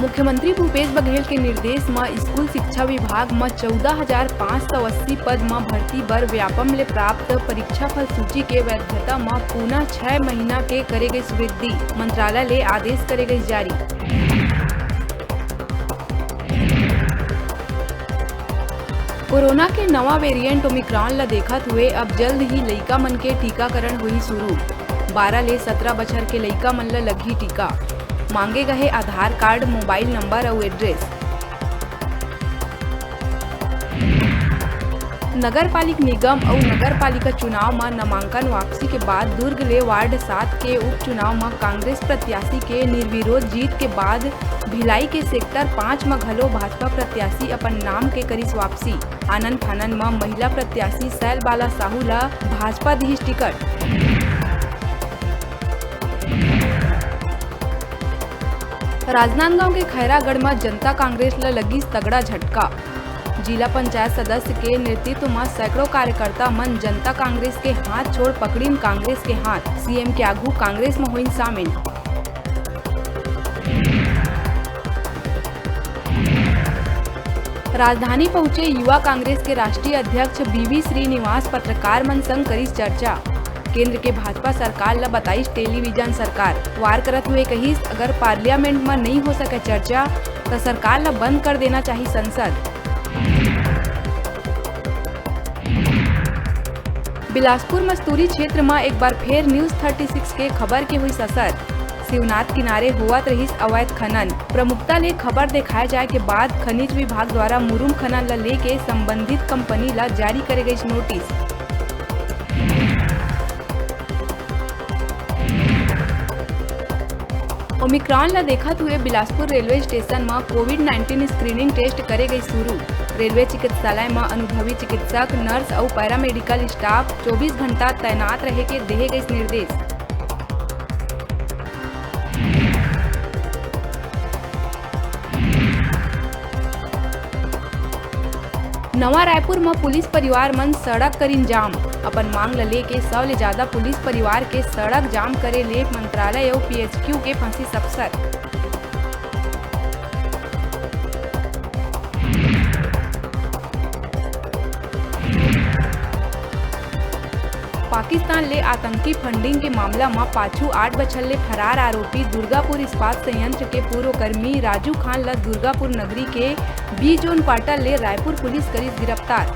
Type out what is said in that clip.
मुख्यमंत्री भूपेश बघेल के निर्देश में स्कूल शिक्षा विभाग में 14,580 पद में भर्ती बर व्यापम ले प्राप्त परीक्षा फल सूची के वैधता में पुनः 6 महीना के करे गई वृद्धि। मंत्रालय ले आदेश करे गई जारी। कोरोना के नवा वेरिएंट ओमिक्रॉन ला देखत हुए अब जल्द ही लइका मन के टीकाकरण हुई शुरू। 12 ले 17 बछर के लइका मन ला लगी टीका। मांगे गए आधार कार्ड, मोबाइल नंबर और एड्रेस। नगर पालिक निगम और नगर पालिका चुनाव में नामांकन वापसी के बाद दुर्ग ले वार्ड 7 के उपचुनाव में कांग्रेस प्रत्याशी के निर्विरोध जीत के बाद भिलाई के सेक्टर 5 में घलो भाजपा प्रत्याशी अपन नाम के करिस वापसी। आनन फानन में महिला प्रत्याशी शैल बाला साहू ला भाजपा दिहिस टिकट। राजनांदगांव के खैरागढ़ में जनता कांग्रेस ला लगी तगड़ा झटका। जिला पंचायत सदस्य के नेतृत्व में सैकड़ों कार्यकर्ता मन जनता कांग्रेस के हाथ छोड़ पकड़ीन कांग्रेस के हाथ। सीएम के आगू कांग्रेस में हुई शामिल। राजधानी पहुंचे युवा कांग्रेस के राष्ट्रीय अध्यक्ष बीवी श्रीनिवास पत्रकार मन संग करिस चर्चा। केंद्र के भाजपा सरकार ला बताइस टेलीविजन सरकार। वार करत हुए कहिस अगर पार्लियामेंट में नहीं हो सके चर्चा तो सरकार ला बंद कर देना चाहिए संसद। बिलासपुर मस्तूरी क्षेत्र में एक बार फिर न्यूज 36 के खबर के हुई असर। शिवनाथ किनारे होवत रहिस अवैध खनन। प्रमुखता ले खबर दिखाए जाए के बाद खनिज विभाग द्वारा मुरुम खनन ला लेके संबंधित कंपनी ला जारी करे गई नोटिस। ओमिक्रॉन ला देखत हुए बिलासपुर रेलवे स्टेशन में कोविड-19 स्क्रीनिंग टेस्ट करे गई शुरू। रेलवे चिकित्सालय में अनुभवी चिकित्सक, नर्स और पैरामेडिकल स्टाफ 24 घंटा तैनात रहे के दिए गए निर्देश। नवा रायपुर में पुलिस परिवार मन सड़क करीन जाम। अपन मांग ला लेके 100 ले ज्यादा पुलिस परिवार के सड़क जाम करे ले मंत्रालय और पीएचक्यू के फंसी अफसर। पाकिस्तान ले आतंकी फंडिंग के मामला में पाछू 8 बछर ले फरार आरोपी दुर्गापुर इस्पात संयंत्र के पूर्व कर्मी राजू खान ला दुर्गापुर नगरी के बी जोन क्वार्टर ले रायपुर पुलिस करिस गिरफ्तार।